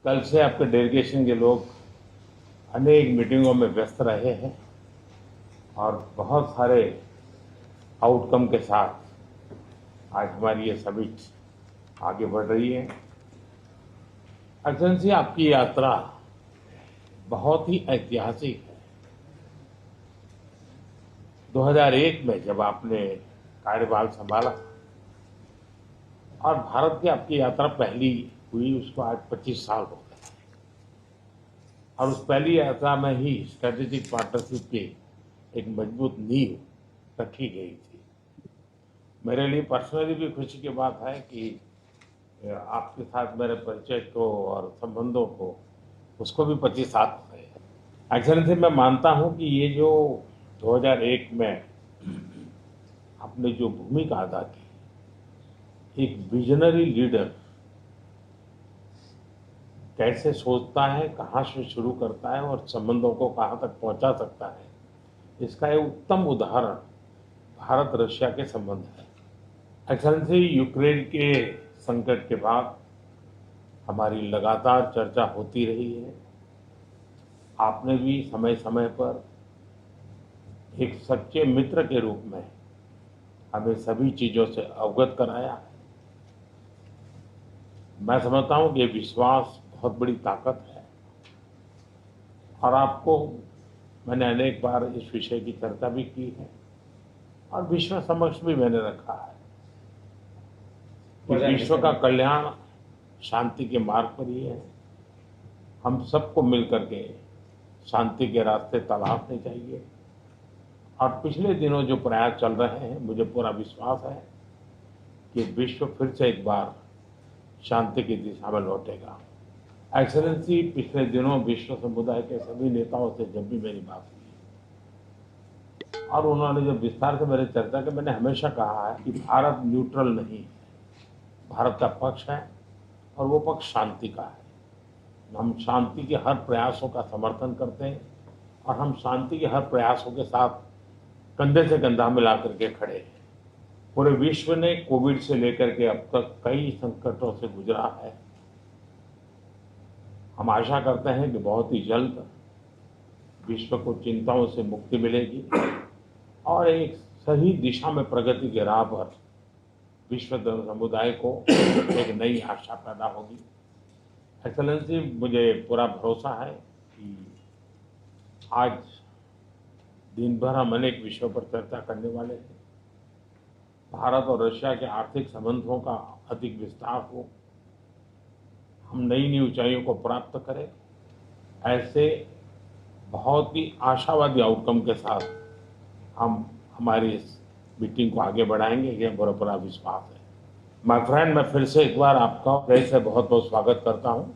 कल से आपके डेलीगेशन के लोग अनेक मीटिंगों में व्यस्त रहे हैं और बहुत सारे आउटकम के साथ आज हमारी ये समिट आगे बढ़ रही है। एक्सेलेंसी, आपकी यात्रा बहुत ही ऐतिहासिक है। 2001 में जब आपने कार्यभार संभाला और भारत की आपकी यात्रा पहली हुई, उसको आज 25 साल हो गए और उस पहली यात्रा में ही स्ट्रेटेजिक पार्टनरशिप की एक मजबूत नींव रखी गई थी। मेरे लिए पर्सनली भी खुशी की बात है कि आपके साथ मेरे परिचय को और संबंधों को उसको भी 25 साल हो गए। एक्सेलेंसी, मैं मानता हूं कि ये जो 2001 में आपने जो भूमिका अदा की, एक विजनरी लीडर कैसे सोचता है, कहाँ से शुरू करता है और संबंधों को कहाँ तक पहुंचा सकता है, इसका एक उत्तम उदाहरण भारत रशिया के संबंध है। एक्सेलेंसी, यूक्रेन के संकट के बाद हमारी लगातार चर्चा होती रही है। आपने भी समय समय पर एक सच्चे मित्र के रूप में हमें सभी चीजों से अवगत कराया है। मैं समझता हूं कि ये विश्वास बहुत बड़ी ताकत है और आपको मैंने अनेक बार इस विषय की चर्चा भी की है और विश्व समक्ष भी मैंने रखा है कि विश्व का कल्याण शांति के मार्ग पर ही है। हम सबको मिलकर के शांति के रास्ते तलाशने चाहिए और पिछले दिनों जो प्रयास चल रहे हैं, मुझे पूरा विश्वास है कि विश्व फिर से एक बार शांति की दिशा में लौटेगा। एक्सेलेंसी, पिछले दिनों विश्व समुदाय के सभी नेताओं से जब भी मेरी बात हुई और उन्होंने जब विस्तार से मेरे चर्चा की, मैंने हमेशा कहा है कि भारत न्यूट्रल नहीं है, भारत का पक्ष है और वो पक्ष शांति का है। हम शांति के हर प्रयासों का समर्थन करते हैं और हम शांति के हर प्रयासों के साथ कंधे से कंधा मिला करके खड़े हैं। पूरे विश्व ने कोविड से लेकर के अब तक कई संकटों से गुजरा है। हम आशा करते हैं कि बहुत ही जल्द विश्व को चिंताओं से मुक्ति मिलेगी और एक सही दिशा में प्रगति के राह पर विश्व समुदाय को एक नई आशा पैदा होगी। एक्सेलेंसी, मुझे पूरा भरोसा है कि आज दिन भर हम अनेक विषयों पर चर्चा करने वाले हैं। भारत और रशिया के आर्थिक संबंधों का अधिक विस्तार हो, हम नई नई ऊंचाइयों को प्राप्त करें, ऐसे बहुत ही आशावादी आउटकम के साथ हम हमारी इस मीटिंग को आगे बढ़ाएंगे, ये पूरा विश्वास है। माय फ्रेंड, मैं फिर से एक बार आपका फिर से बहुत बहुत स्वागत करता हूँ